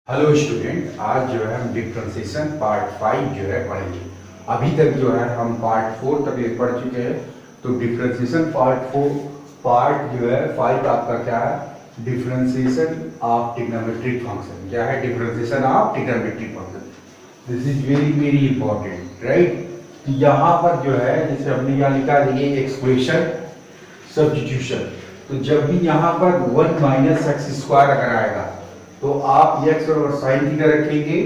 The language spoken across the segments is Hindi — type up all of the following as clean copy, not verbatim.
हेलो स्टूडेंट, आज जो है हम डिफरेंशिएशन पार्ट 5 जो है पढ़ेंगे। अभी तक जो है हम पार्ट 4 तक ये पढ़ चुके हैं। तो डिफरेंशिएशन पार्ट जो है 5 आपका क्या है? Differentiation of trigonometric function. क्या है? Differentiation of trigonometric function. This is very very important, right? यहाँ पर जो है जैसे हमने यहाँ लिखा ये एक्सप्रेशन सब्स्टिट्यूशन। तो जब भी यहाँ पर 1 माइनस एक्स स्क्वायर अगर आएगा तो आप x और साइन थीटा रखेंगे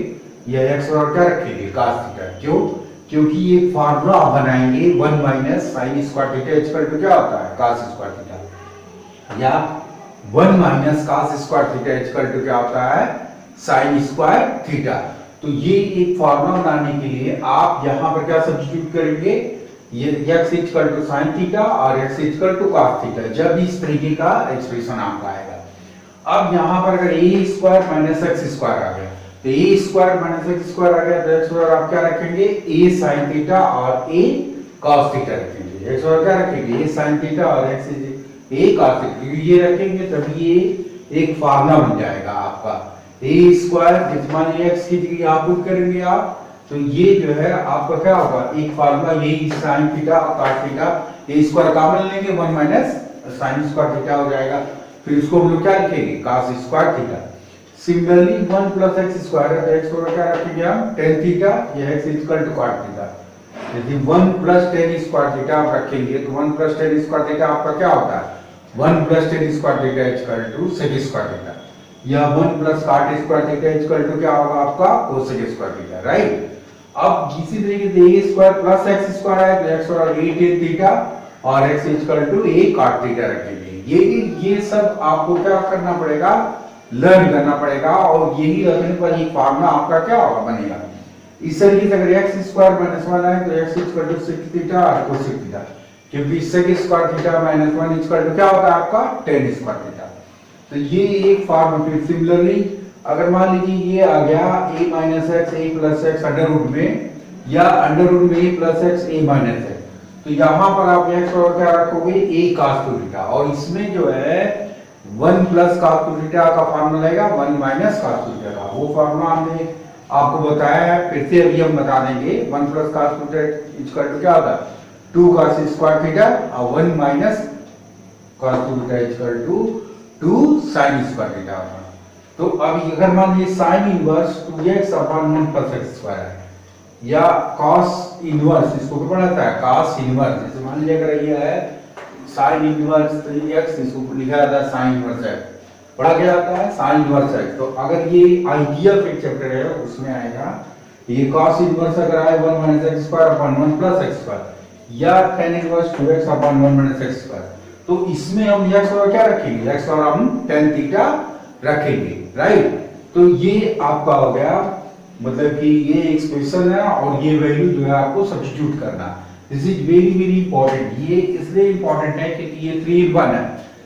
या x और क्या रखेंगे? cos theta. क्यों? क्योंकि ये फार्मूला आप बनाएंगे 1 minus sine square theta equal to क्या होता है? cos स्क्वायर थीटा, या 1 minus cos square theta equal to क्या होता है? Sine square theta. तो ये एक फार्मूला बनाने के लिए आप यहाँ पर क्या सब्स्टिट्यूट करेंगे? ये x equal to sine theta और x equal to cos theta, जब इस तरीके का एक्सप्रेशन आपका आएगा। अब यहाँ पर अगर a square minus x square आ गया तो a square minus x square आ गया तो x स्क्वायर आप क्या रखेंगे? a sin थीटा और a cos थीटा रखेंगे। x स्क्वायर क्या रखेंगे? a sin थीटा और x a cos थीटा। ये रखेंगे तभी ये एक फार्मूला बन जाएगा आपका a स्क्वायर, जिसमें x की जगह आप पुट करेंगे आप, तो ये जो है आपका क्या होगा? एक फार्मूला यही sin थीटा और cos theta, a square common लेंगे 1 माइनस sin स्क्वायर थीटा हो जाएगा। फिर इसको हम लोग क्या लिखेंगे? cos square theta. Similarly 1 plus x square है तो x को क्या रखेंगे हम? tan थीटा, ये x equal to cot theta. यदि 1 प्लस tan स्क्वायर थीटा आप रखेंगे तो 1 प्लस tan स्क्वायर थीटा आपका क्या होता है? 1 plus tan square theta equal to sec square theta, या 1 plus cot square theta equal to क्या होगा आपका? cosec square theta, right? अब इसी तरीके से a square plus x square है तो x और a tan थीटा और x equal to a cot theta रखेंगे। ये सब आपको क्या करना पड़ेगा? लर्न करना पड़ेगा, और यही रखने पर एक फार्मूला आपका क्या होगा? बनेगा। इस तरीके से अगर x स्क्वायर माइनस 1 है तो x equal to sec theta और cosec थीटा, क्योंकि sec square theta minus 1 equal to क्या होता है आपका? tan square theta. तो ये एक फार्मूला। फिर सिमिलरली अगर मान लीजिए ये आ गया a minus x a plus x under root में, या अंडर रूट में a plus x a minus x, तो यहाँ पर आप x और क्या रखोगे? a cos थीटा, और इसमें जो है 1 प्लस cos थीटा का फार्मूला आएगा 1 माइनस cos थीटा का। वो फार्मूला हमने आपको बताया है, फिर से अभी हम बता देंगे। 1 plus cos theta equal to क्या होता है? 2 cos स्क्वायर थीटा और 1 minus cos theta equal to 2 sin square theta होगा। तो अब अगर मान लीजिए sin inverse 2x upon 1 plus x square है, या cos इनवर्स, इसको क्या पढ़ाता है? cos inverse. जैसे मान लीजिए अगर ये है sin इनवर्स 3x, इसको लिखा जाता है sin इनवर्स x, पढ़ा क्या जाता है? sin inverse x। तो अगर ये आइडिया पे चैप्टर है उसमें आएगा ये cos इनवर्स अगर आए 1 minus x square upon 1 plus x square, या tan inverse 2x upon 1 minus x square, तो इसमें हम x और क्या रखेंगे? x और हम tan थीटा रखेंगे, राइट? तो ये आपका हो गया, मतलब कि ये एक्सप्रेशन है और ये वैल्यू जो है आपको सब्स्टिट्यूट करना। This is very very important. ये इसलिए इंपॉर्टेंट है क्योंकि ये 3 in 1 है,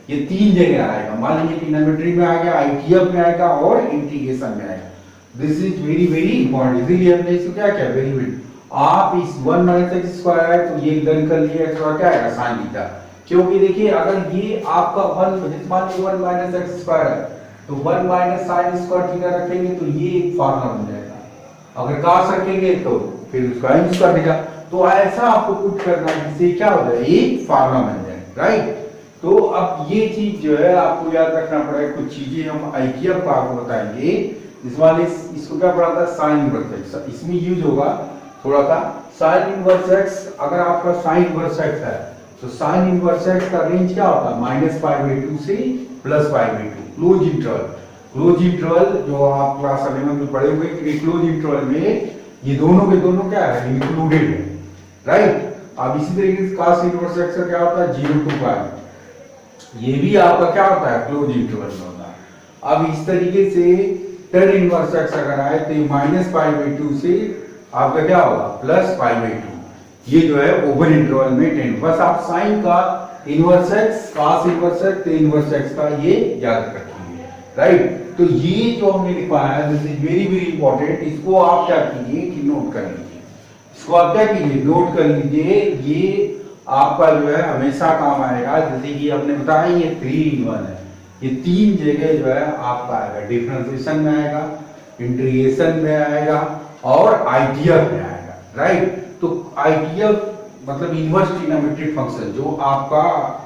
ये 3 जगह आएगा। मान लीजिए ट्रिग्नोमेट्री में आ गया, आईटीएफ में आएगा और इंटीग्रेशन में आएगा। This is very very important, इसीलिए हमने इसको क्या किया? Very very. आप इस 1 माइनस एक्स स्क्वायर है तो ये डन कर लिए, एक्स और क्या आएगा? sin theta. क्योंकि देखिए अगर ये आपका 1 मान लीजिए 1 माइनस एक्स स्क्वायर है तो 1 माइनस sin स्क्वायर थीटा रखेंगे तो ये एक फार्मूला बन जाएगा। अगर cos रखेंगे तो फिर उसका sin स्क्वायर थीटा। तो ऐसा आपको पुट करना है जिससे क्या हो जाए? एक फार्मूला बन जाए, राइट? तो अब ये चीज जो है आपको याद रखना पड़ेगा। कुछ चीजें हम आईटीएफ को आपको बताएंगे। इस वाले इसको क्या पढ़ा था? sin इनवर्स x, इसमें यूज होगा थोड़ा सा sin इनवर्स x। अगर आपका sin इनवर्स x है तो sin इनवर्स x का रेंज क्या होता है? -π/2 से +π/2, क्लोज इंटरवल। क्लोज इंटरवल जो आप क्लास 11 में पढ़े हुए कि क्लोज इंटरवल में ये दोनों के दोनों क्या है? इंक्लूडेड है, राइट? अब इसी तरीके से cos इनवर्स x का क्या होता है? 0 to π, ये भी आपका क्या होता है? क्लोज इंटरवल में होता है। अब इस तरीके से tan इनवर्स x अगर आए तो -π/2 से आपका क्या होगा? +π/2। ये जो है ओपन इंटरवल में 10। बस आप साइन का inverse x, cos inverse x, tan inverse x का ये याद रखिए, राइट? तो ये जो हमने लिखवाया है this is very very important. इसको आप क्या कीजिए कि नोट कर लीजिए। इसको आप क्या कीजिए? नोट कर लीजिए। ये आपका जो है हमेशा काम आएगा। जैसे कि हमने बताया ये 3 in 1 है, ये 3 जगह जो है आपका आएगा। डिफरेंशिएशन में आएगा, इंटीग्रेशन में आएगा और आईटीएफ में आएगा, राइट। तो आईटीएफ मतलब इनवर्स ट्रिग्नोमेट्रिक फंक्शन, जो आपका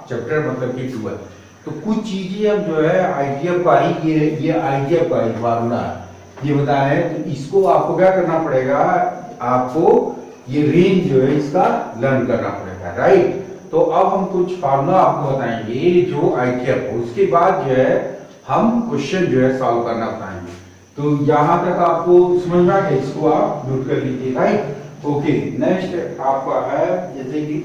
चैप्टर मतलब कि 12, तो कुछ चीजें हम जो है आईटीएफ का ही ये आईटीएफ का ही फार्मूला है ये बताया है, तो इसको आपको क्या करना पड़ेगा, आपको ये रेंज जो है इसका लर्न करना पड़ेगा, राइट। तो अब हम कुछ फार्मूला आपको बताएंगे जो आईटीएफ हो, उसके बाद जो है हम क्वेश्चन जो है सॉल्व करना बताएंगे। तो यहां तक आपको समझ में आ गया, इसको आप नोट कर लीजिए, राइट। ओके, नेक्स्ट आपका है जैसे कि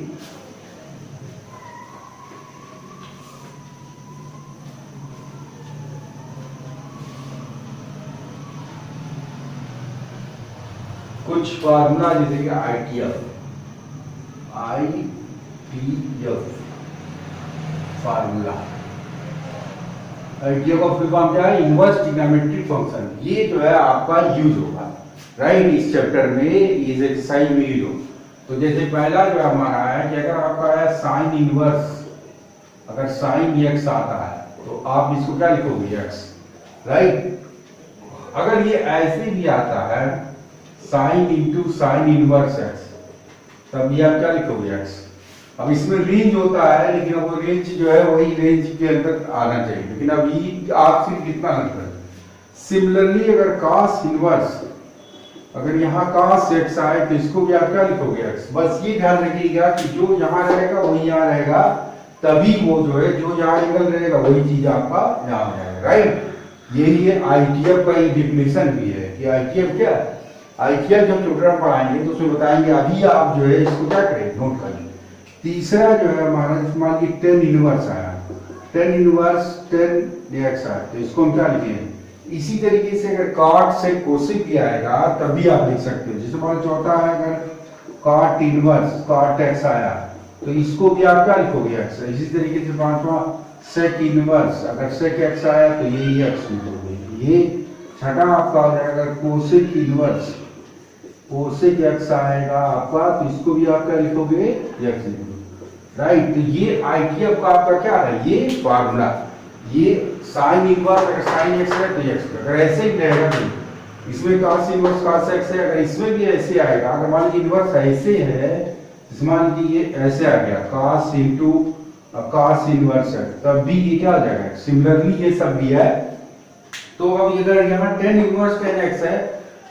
कुछ फार्मूला जैसे कि आईटीएफ फार्मूला, आईटीएफ का फुल फॉर्म क्या है, इनवर्स ट्रिग्नोमेट्रिक फंक्शन। ये जो है आपका यूज होगा, राइट, इस चैप्टर में इस एक्सरसाइज में यूज हो। तो जैसे पहला जो हमारा है कि अगर आपका है साइन इनवर्स, अगर साइन एक्स आता है तो आप इसको क्या लिखोगे, एक्स, राइट। अगर ये ऐसे भी आता है sine into sine inverse x, तब ये आप क्या लिखोगे, एक्स। अब इसमें रेंज होता है, लेकिन अब वो रेंज जो है वही रेंज के अंदर आना चाहिए, लेकिन अभी आप सिर्फ कितना नंबर। सिमिलरली अगर cos इनवर्स, अगर यहाँ cos x आए तो इसको भी आप क्या लिखोगे, x। बस ये ध्यान रखिएगा कि जो यहाँ रहेगा वही यहाँ रहेगा, तभी वो जो है जो यहाँ एंगल रहेगा वही चीज आपका यहाँ रहेगा, राइट। यही है आईटीएफ का एक डिफिनेशन भी है कि आईटीएफ क्या है। आईटीएफ जब चैप्टर में पढ़ाएंगे तो उसमें बताएंगे, अभी आप जो है इसको क्या करें, नोट कर लें। तीसरा जो है हमारा मान लीजिए टेन इनवर्स आया, टेन इनवर्स टेन एक्स आया, तो इसको हम क्या लिखेंगे। इसी तरीके से अगर कॉट से कोसेक भी आएगा तब भी आप लिख सकते हो। जैसे मान चौथा है अगर कॉट इनवर्स कॉट एक्स आया तो इसको भी आप क्या लिखोगे, एक्स। इसी तरीके से पांचवा सेक इनवर्स, अगर सेक एक्स आया तो यही एक्स लिखोगे। ये छठा आपका हो जाएगा कोसेक इनवर्स, कोसेक एक्स आएगा आपका तो इसको भी आप क्या लिखोगे, एक्स लिखोगे, राइट। तो ये आईटीएफ का आपका क्या है, ये फार्मूला। ये साइन इनवर्स अगर साइन एक्स है तो एक्स, अगर ऐसे ही रहेगा तो इसमें cos इनवर्स cos x है, अगर इसमें भी ऐसे आएगा, अगर मान लीजिए इनवर्स ऐसे है, मान लीजिए ये ऐसे आ गया cos इंटू cos इनवर्स है, तब भी ये क्या हो जाएगा, सिमिलरली ये सब भी है। तो अब अगर यहाँ tan इनवर्स tan x है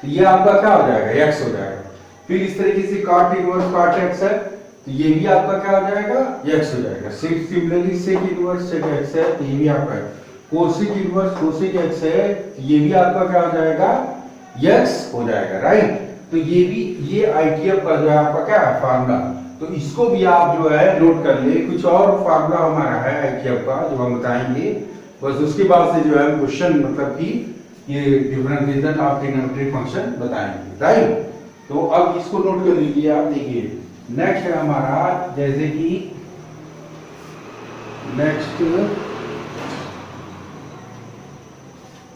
तो ये आपका क्या हो जाएगा, x हो जाएगा। फिर इस तरीके से cot इनवर्स cot x है तो ये भी आपका क्या हो जाएगा, x हो जाएगा। Similarly sec inverse sec x है तो ये भी आपका कोसेक इनवर्स कोसेक x है तो ये भी आपका क्या हो जाएगा, x हो जाएगा, राइट। तो ये भी ये आईटीएफ का जो है आपका क्या है, फार्मूला। तो इसको भी आप जो है नोट कर ले। कुछ और फार्मूला हमारा है आईटीएफ का जो हम बताएंगे, बस उसके बाद से जो है क्वेश्चन मतलब कि ये डिफरेंशिएशन ऑफ ट्रिग्नोमेट्रिक फंक्शन बताएंगे, राइट। तो अब इसको नोट कर लीजिए आप। देखिए नेक्स्ट है हमारा जैसे कि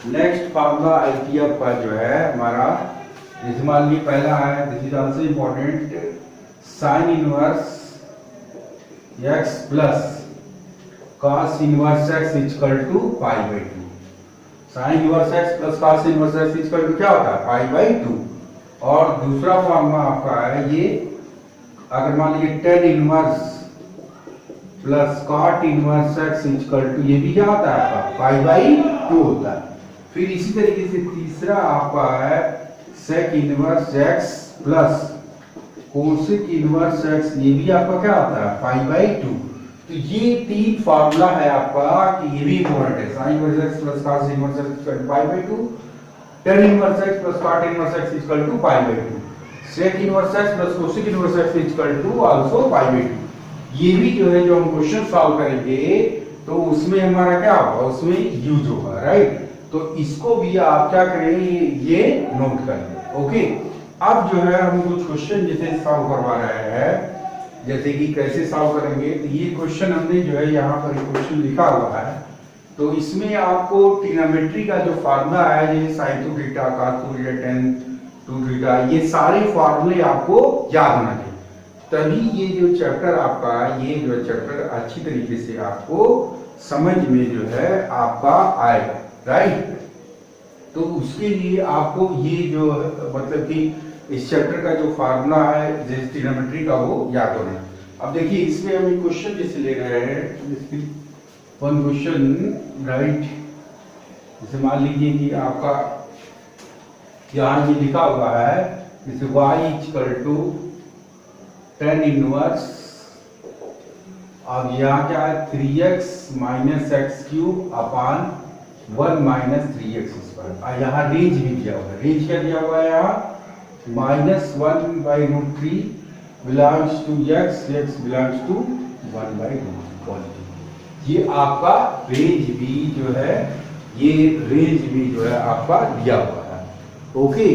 नेक्स्ट फार्मूला आईटीएफ का जो है हमारा, जैसे मान लीजिए पहला है, this is also important, sine inverse x plus cos inverse x equal to pi by 2। Sine inverse x plus cos inverse x equal to क्या होता है, पाई बाई 2। और दूसरा फार्मूला आपका है ये, अगर मान लीजिए tan inverse plus cot inverse x equal to, ये भी क्या होता है आपका, पाई बाई 2 होता है। फिर इसी तरीके से तीसरा आपका है sec inverse x plus cosec inverse x, ये भी आपका क्या होता है, पाई बाई 2। तो ये तीन फार्मूला है आपका कि ये भी इंपॉर्टेंट है। Sine inverse x plus cos inverse x equal to pi by 2, tan inverse x plus cot inverse x equal to pi by 2, sec inverse x plus cosec inverse x equal to also pi by 2। ये भी जो है जो हम क्वेश्चन सॉल्व करेंगे तो उसमें हमारा क्या होगा, उसमें यूज होगा, राइट। तो इसको भी आप क्या करेंगे, ये नोट कर लें, ओके। अब जो है हम कुछ क्वेश्चन जैसे सॉल्व करवा रहे हैं, जैसे कि कैसे सॉल्व करेंगे। तो ये क्वेश्चन हमने जो है यहाँ पर क्वेश्चन लिखा हुआ है, तो इसमें आपको ट्रिग्नोमेट्री का जो फार्मूला है, जैसे sine two theta, cos two theta, tan two theta, ये सारे फार्मूले आपको याद होना चाहिए, तभी ये जो चैप्टर आपका, ये जो चैप्टर अच्छी तरीके से आपको समझ में जो है आपका आएगा, राइट। तो उसके लिए आपको ये जो मतलब कि इस चैप्टर का जो फार्मूला है ट्रिग्नोमेट्री का वो याद होना है। अब देखिए इसमें हम एक क्वेश्चन जैसे ले रहे हैं, वन क्वेश्चन राइट, जैसे मान लीजिए कि आपका यहाँ ये लिखा हुआ है जैसे y equal to tan inverse, अब यहाँ क्या है 3x minus x cube upon 1 minus 3x square. और यहाँ रेंज भी दिया हुआ है, रेंज क्या दिया हुआ है यहाँ -1/√3 belongs to x belongs to 1/√3। ये आपका रेंज भी जो है, ये रेंज भी जो है आपका दिया हुआ है। ओके,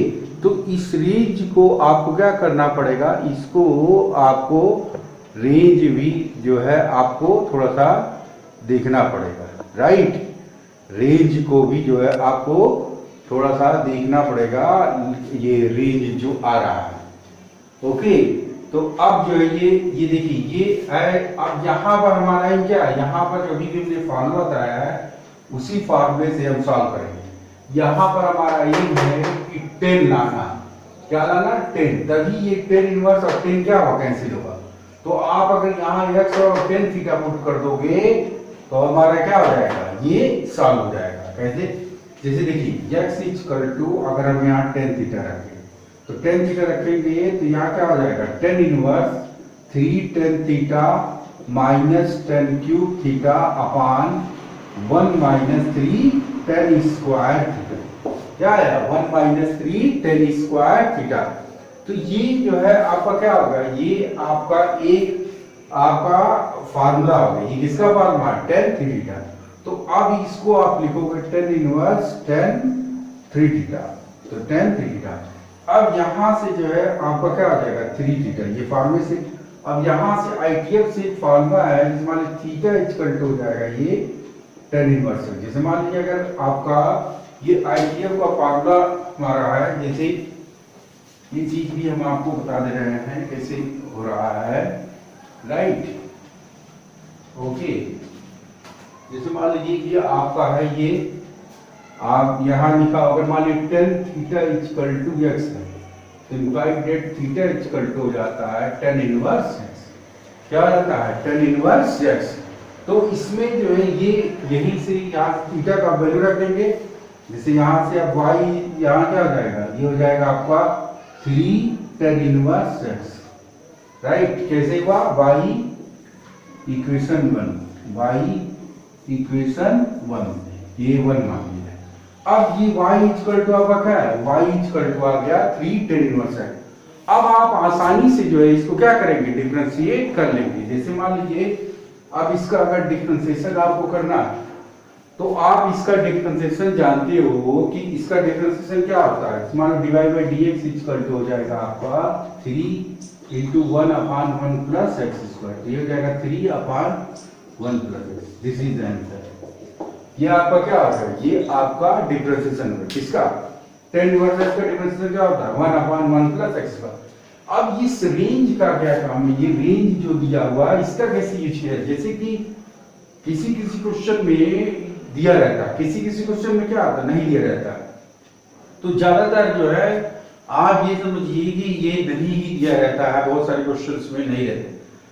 तो इस रेंज को आपको क्या करना पड़ेगा, इसको आपको रेंज भी जो है आपको थोड़ा सा देखना पड़ेगा, राइट। रेंज को भी जो है आपको थोड़ा सा देखना पड़ेगा, ये रेंज जो आ रहा है। ओके, तो अब जो है ये देखिए ये है। अब यहाँ पर हमारा एम क्या है, यहाँ पर जो भी हमने फार्मूला बताया है उसी फार्मूले से हम सॉल्व करेंगे। यहाँ पर हमारा एम है कि 10 लाना, क्या लाना 10, तभी ये 10 इनवर्स और 10 क्या होगा कैंसिल होगा। तो आप अगर यहाँ x और tan थीटा पुट कर दोगे तो हमारा क्या हो जाएगा, ये सॉल्व हो जाएगा। कैसे, जैसे देखिए x इक्वल टू अगर हम यहाँ tan थीटा रखें तो tan थीटा रखेंगे तो यहाँ क्या हो जाएगा tan inverse 3 tan theta minus tan cube theta upon 1 minus 3 tan square theta. क्या है 1 माइनस 3 tan स्क्वायर थीटा। तो ये जो है आपका क्या होगा, ये आपका एक आपका फार्मूला होगा। ये किसका फार्मूला, tan थीटा। तो अब इसको आप लिखोगे tan इनवर्स tan 3 थीटा, तो tan थीटा। अब यहां से जो है आपका क्या आ जाएगा 3 थीटा, ये फार्मूले से। अब यहां से आईटीएफ से एक फार्मूला है जिसमें मान लीजिए थीटा इक्वल टू हो जाएगा ये tan इनवर्स। जैसे मान लीजिए अगर आपका ये आईटीएफ का फार्मूला हमारा है, जैसे ये चीज भी हम आपको बता दे रहे हैं कैसे हो रहा है, राइट। ओके, जैसे मान लीजिए कि आपका है ये, आप यहां लिखा अगर मान लीजिए tan theta equal to x है तो implied that theta equal to हो जाता है tan इनवर्स x। क्या हो जाता है tan इनवर्स x। तो इसमें जो है ये यहीं से यहाँ थीटा का वैल्यू रख देंगे। जैसे यहाँ से अब y यहाँ क्या हो जाएगा, ये हो जाएगा आपका 3 tan इनवर्स x, राइट। कैसे हुआ, y इक्वेशन 1, ये 1 मान लिया। अब ये y इक्वल टू आपका क्या है, y इक्वल टू आ गया 3 tan इनवर्स x। अब आप आसानी से जो है इसको क्या करेंगे, डिफरेंशिएट कर लेंगे। जैसे मान लीजिए अब इसका अगर डिफरेंशिएशन आपको करना है तो आप इसका डिफरेंशिएशन जानते हो कि इसका डिफरेंशिएशन क्या होता है। मान लो divide by dx equal to हो जाएगा आपका 3 into 1 upon 1 plus x square. तो ये हो जाएगा 3 upon 1 plus x। This is the answer. ये आपका क्या होता है, ये आपका डिफरेंशिएशन है किसका, tan इनवर्स x का डिफरेंशिएशन क्या होता है 1 upon 1 plus x स्क्वायर। अब इस रेंज का क्या काम है, ये रेंज जो दिया हुआ है इसका कैसे यूज किया, जैसे कि किसी क्वेश्चन में दिया रहता है, किसी क्वेश्चन में क्या आता नहीं दिया रहता। तो ज्यादातर जो है आप ये समझिए कि ये नहीं ही दिया रहता है, बहुत सारे क्वेश्चंस में नहीं रहते,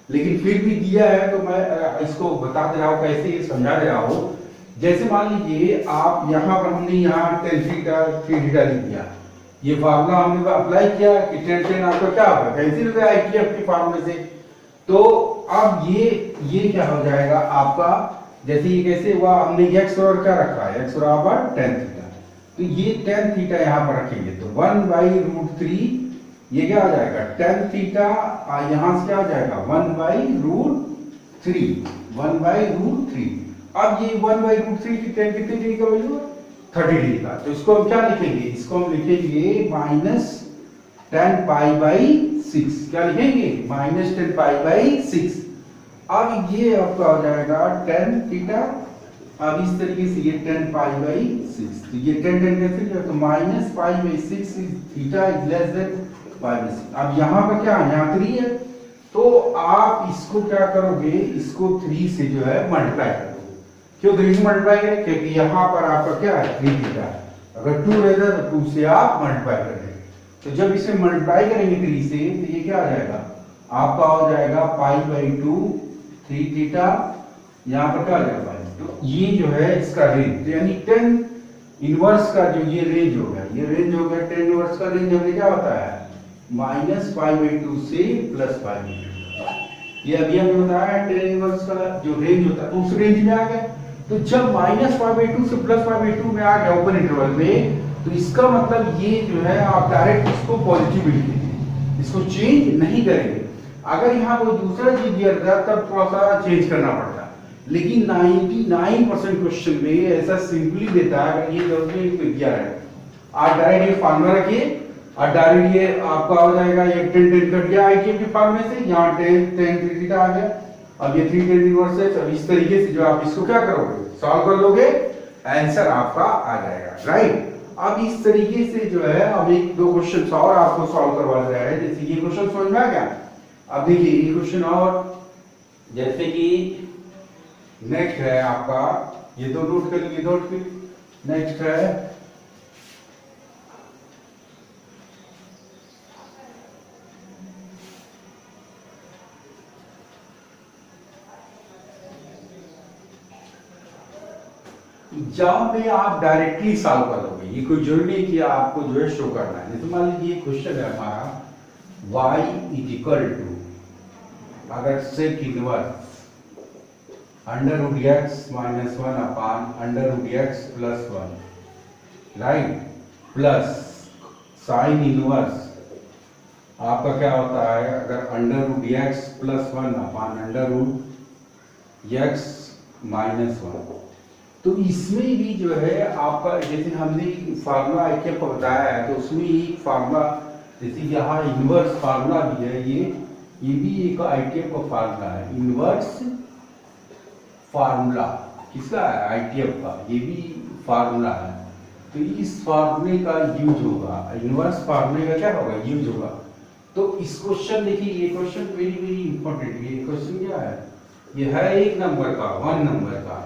लेकिन फिर भी दिया है तो मैं इसको बता दे रहा हूँ, कैसे ये समझा दे रहा हूँ। जैसे मान लीजिए आप यहाँ पर हमने यहाँ tan थीटा 3 थीटा लिख दिया, ये फार्मूला हमने अप्लाई किया कि tan आपका क्या होगा कैंसिल हो गया आईटीएफ के फार्मूले से। तो अब ये क्या हो जाएगा आपका, जैसे ये कैसे हुआ, हमने x और क्या रखा है, x और आपका tan थीटा। तो ये tan थीटा यहाँ पर रखेंगे तो 1/√3, ये क्या आ जाएगा tan थीटा, यहाँ से क्या आ जाएगा 1/√3, 1/√3। अब ये 1/√3 की tan कितने डिग्री का वैल्यू है 30 डिग्री का। तो इसको हम क्या लिखेंगे, इसको हम लिखेंगे -10π/6। क्या लिखेंगे -10π/6। अब ये आपका हो जाएगा tan थीटा। अब इस तरीके से ये 10π/6, तो ये 10 कैसे किया तो -π/6 थीटा इज लेस देन π/6। अब यहाँ पर क्या है, यहाँ 3 है, तो आप इसको क्या करोगे, इसको 3 से जो है मल्टीप्लाई कर दोगे। क्यों 3 से मल्टीप्लाई करें, क्योंकि यहाँ पर आपका क्या है 3 थीटा, अगर 2 रहता तो 2 से आप मल्टीप्लाई कर देंगे। तो जब इसे मल्टीप्लाई करेंगे 3 से तो ये क्या आ जाएगा, आपका हो जाएगा π/2 3 थीटा, यहाँ पर क्या आ जाएगा पाई। तो ये जो है इसका रेंज, यानी tan इनवर्स का जो ये रेंज हो गया, ये रेंज हो गया tan इनवर्स का रेंज हमें क्या होता है -π/2 से +π/2। ये अभी हमने बताया tan इनवर्स का जो रेंज होता है उस रेंज में आ गया। तो जब -π/2 से +π/2 में आ गया ओपन इंटरवल में, तो इसका मतलब ये जो है आप डायरेक्ट इसको पॉजिटिव लिख लीजिए, इसको चेंज नहीं करेंगे। अगर यहाँ कोई दूसरा चीज दिया था तब थोड़ा सा चेंज करना पड़ता, लेकिन 99% क्वेश्चन में ऐसा सिंपली देता है। अगर ये गवर्नमेंट में दिया है, आप डायरेक्ट ये फार्मूला रखिए और डायरेक्ट ये आपका हो जाएगा, ये 10 कट गया आईटीएम के फार्मूले से, यहाँ 10 3 थीटा आ गया। अब ये 3 tan इनवर्स है। अब इस तरीके से जो आप इसको क्या करोगे, सॉल्व कर लोगे, आंसर आपका आ जाएगा, राइट। अब इस तरीके से जो है अब एक दो क्वेश्चन और आपको सॉल्व करवा रहा है। जैसे ये क्वेश्चन समझ में आ गया। अब देखिए ये क्वेश्चन और, जैसे कि नेक्स्ट है आपका, ये दो नोट कर लीजिए, नोट कर। नेक्स्ट है जहां पे आप डायरेक्टली सॉल्व कर लोगे, ये कोई जरूरी नहीं कि आपको जो है शो करना है। जैसे मान लीजिए क्वेश्चन है हमारा y = अगर sec inverse √x - 1/√x + 1, right, plus sine inverse आपका क्या होता है, अगर √x + 1/√x - 1, तो इसमें भी जो है आपका, जैसे हमने फार्मूला आईटीएम को बताया है, तो उसमें एक फार्मूला, जैसे यहाँ इनवर्स फार्मूला भी है, ये भी एक आईटीएम का फार्मूला है, इनवर्स फार्मूला किसका है, आईटीएम का, ये भी फार्मूला है। तो इस फार्मूले का यूज होगा, इनवर्स फार्मूले का क्या होगा, यूज होगा। तो इस क्वेश्चन देखिए, ये क्वेश्चन वेरी वेरी इंपॉर्टेंट, ये क्वेश्चन क्या है, ये है 1 नंबर का, 1 नंबर का,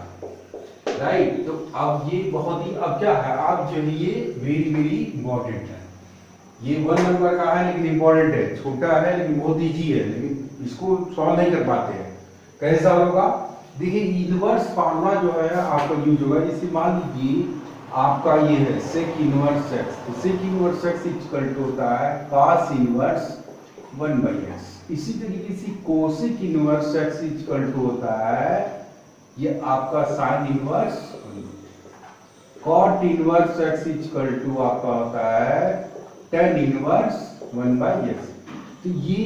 राइट। तो अब ये बहुत ही, अब क्या है, आप जो है ये वेरी वेरी इंपॉर्टेंट है, ये 1 नंबर का है लेकिन इंपॉर्टेंट है, छोटा है लेकिन बहुत इजी है, लेकिन इसको सॉल्व नहीं कर पाते हैं। कैसा होगा, देखिए इनवर्स फार्मूला जो है आपका यूज होगा। जैसे मान लीजिए आपका ये है सेक इनवर्स x, तो sec inverse x equal to होता है cos इनवर्स 1/x। इसी तरीके से cosec inverse x equal to होता है ये आपका sine inverse, cot inverse x equal to आपका होता है tan इनवर्स 1/x। तो ये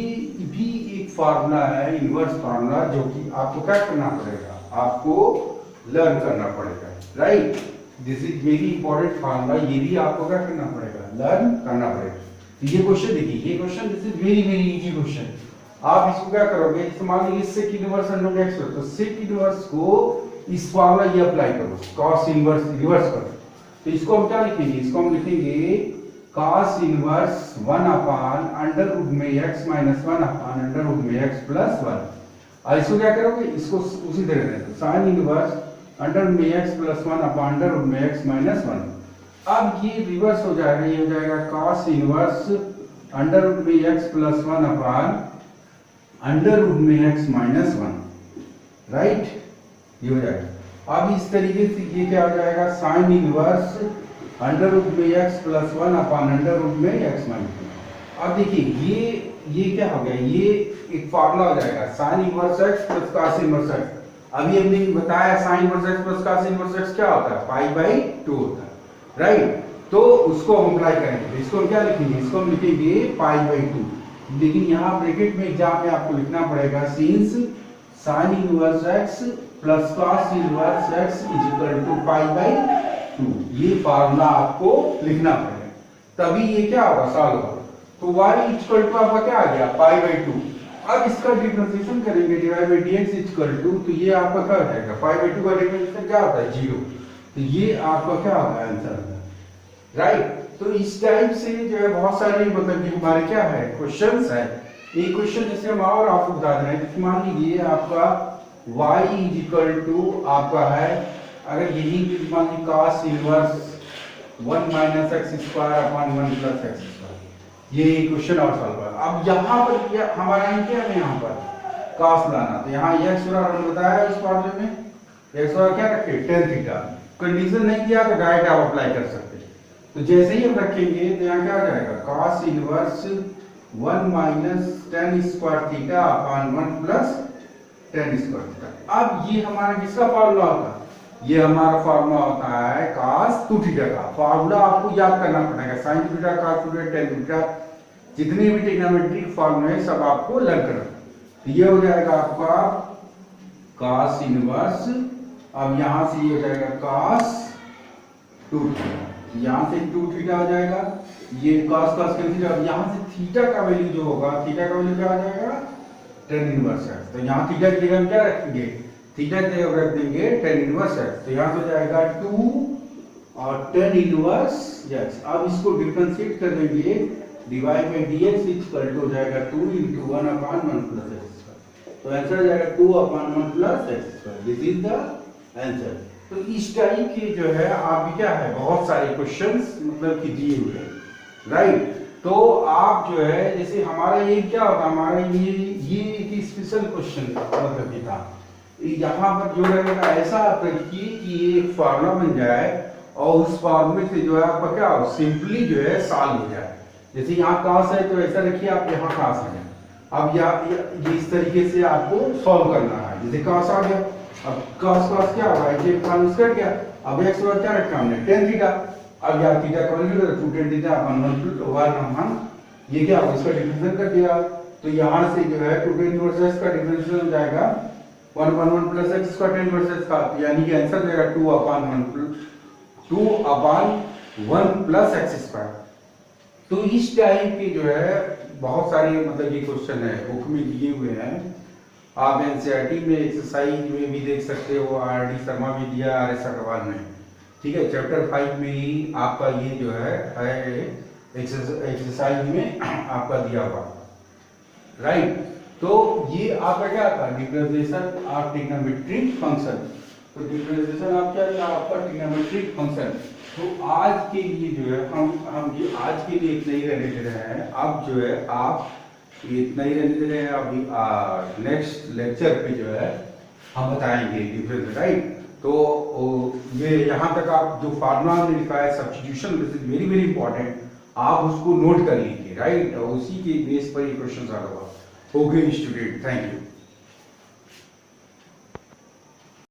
भी एक फार्मूला है, इनवर्स फार्मूला, जो कि आपको क्या करना पड़ेगा, आपको लर्न करना पड़ेगा, right. This is very important formula, ये भी आपको क्या करना पड़ेगा, लर्न करना पड़ेगा। तो ये क्वेश्चन देखिए, ये question this is very very easy question. आप इसको क्या करोगे, जैसे मान लीजिए सेक इनवर्स √x, तो सेक इनवर्स को इस फार्मूला ये अप्लाई करो, cos इनवर्स रिवर्स करो। तो इसको हम क्या लिखेंगे, इसको हम लिखेंगे cos इनवर्स 1/√x - 1/√x + 1। और इसको क्या करोगे, इसको उसी तरह से sin इनवर्स √x + 1/√x - 1। अब ये रिवर्स हो जाएगा, ये हो जाएगा cos inverse √x + 1/√x - 1, right, ये हो जाएगा। अब इस तरीके से ये क्या हो जाएगा, sin इनवर्स √x + 1/√x - 1। अब देखिए ये क्या हो गया, ये एक फार्मूला हो जाएगा sin inverse x + cos inverse x। अभी हमने बताया sin inverse x + cos inverse x क्या होता है, π/2 होता है, राइट। तो उसको हम अप्लाई करेंगे, इसको हम क्या लिखेंगे, इसको हम लिखेंगे π/2। लेकिन यहाँ ब्रैकेट में एग्जाम में आपको लिखना पड़ेगा since sin inverse x + cos inverse x = π/2। ये फार्मूला आपको लिखना पड़ेगा, तभी ये क्या होगा, सॉल्व होगा। तो y = आपका क्या आ गया, π/2। अब इसका डिफरेंशिएशन करेंगे, dy/dx = तो ये आपका क्या हो जाएगा, π/2 का डिफरेंशिएशन क्या होता है, 0। तो ये आपका क्या होगा, आंसर होगा, राइट। तो इस टाइप से जो है बहुत सारे मतलब कि हमारे क्या है क्वेश्चंस है। एक क्वेश्चन जैसे हम और आपको बता रहे हैं, मान लीजिए आपका y = आपका है, अगर यही मान लीजिए cos inverse 1 minus x square upon 1 plus x square. ये क्वेश्चन और सॉल्व कर। अब यहाँ पर हमारा क्या है, यहाँ पर cos लाना, तो यहाँ x और हमने बताया इस फॉर्मूले में x और क्या रखे tan थीटा। कंडीशन नहीं दिया तो डायरेक्ट आप अप्लाई कर सकते हैं। तो जैसे ही हम रखेंगे तो यहाँ क्या हो जाएगा, cos inverse 1 minus tan square theta upon 1 plus tan square theta. अब ये हमारा किसका फॉर्मूला होता है, ये हमारा फॉर्मूला होता है cos 2 थीटा का। फॉर्मूला आपको याद करना पड़ेगा, sin theta cos theta tan theta, जितने भी ट्रिग्नोमेट्रिक फॉर्मूले सब आपको लर्न करना। तो ये हो जाएगा आपका cos इनवर्स, अब यहां से ये हो जाएगा cos 2 थीटा, यहां से 2 थीटा हो जाएगा, ये cos cos कैंसिल। अब यहां से थीटा का वैल्यू जो होगा, थीटा का वैल्यू क्या आ जाएगा tan इनवर्स है। तो यहां थीटा की जगह हम क्या रखेंगे, थीटा की जगह रख देंगे tan इनवर्स है। तो यहां से हो जाएगा 2 और tan इनवर्स x। अब इसको डिफरेंशिएट कर देंगे, divide by dx equal to हो जाएगा 2 into 1 upon 1 plus x square. तो आंसर हो जाएगा 2 upon 1 plus x स्क्वायर। This is the answer. तो इस टाइप के जो है आप क्या है बहुत सारे क्वेश्चंस मतलब कि दिए हुए हैं, राइट। तो आप जो है जैसे हमारा ये क्या होता, हमारा ये एक स्पेशल क्वेश्चन मतलब ये था, यहाँ पर जो रहेगा ऐसा आप रखिए कि ये एक फार्मूला बन जाए और उस फार्मूले से जो है आपका क्या हो सिंपली जो है सॉल्व हो जाए। जैसे यहाँ cos है तो ऐसा रखिए आप यहाँ cos है। अब ये इस तरीके से आपको सॉल्व करना है। जैसे cos आ गया, अब cos क्या होगा, ये फार्मूला कट गया। अब x और क्या रखा हमने tan थीटा। अब यहाँ थीटा का वैल्यू 2 tan थीटा अपन 1 हम ये क्या होगा, इसका डिफरेंशियल कर दिया। तो यहाँ से जो है 2 tan इनवर्स x का डिफरेंशियल हो जाएगा 1 upon 1 plus x square tan inverse x का, यानी कि आंसर हो जाएगा 2 upon 1 plus x स्क्वायर। तो इस टाइप के जो है बहुत सारे मतलब ये क्वेश्चन है बुक में दिए हुए हैं। आप एनसीईआरटी में एक्सरसाइज में भी देख सकते हो, आरडी शर्मा भी दिया, आरएस अग्रवाल में, ठीक है। चैप्टर 5 में ही आपका ये जो है एक्सरसाइज में आपका दिया हुआ, राइट। तो ये आपका क्या था, डिफरेंशिएशन ऑफ ट्रिग्नोमेट्रिक फंक्शन। तो डिफरेंशिएशन ऑफ क्या था आपका ट्रिग्नोमेट्रिक फंक्शन। तो आज के लिए जो है हम ये आज के लिए इतना ही रहने दे रहे हैं। अब जो है आप इतना ही रहने दे रहे हैं। अभी नेक्स्ट लेक्चर पे जो है हम बताएंगे डिफरेंस, राइट। तो ये यहाँ तक आप जो फार्मूला हमने लिखा है substitution, this is very very important, आप उसको नोट कर लीजिए, राइट। और उसी के बेस पर ये क्वेश्चन आ रहा होगा। Okay student, thank you.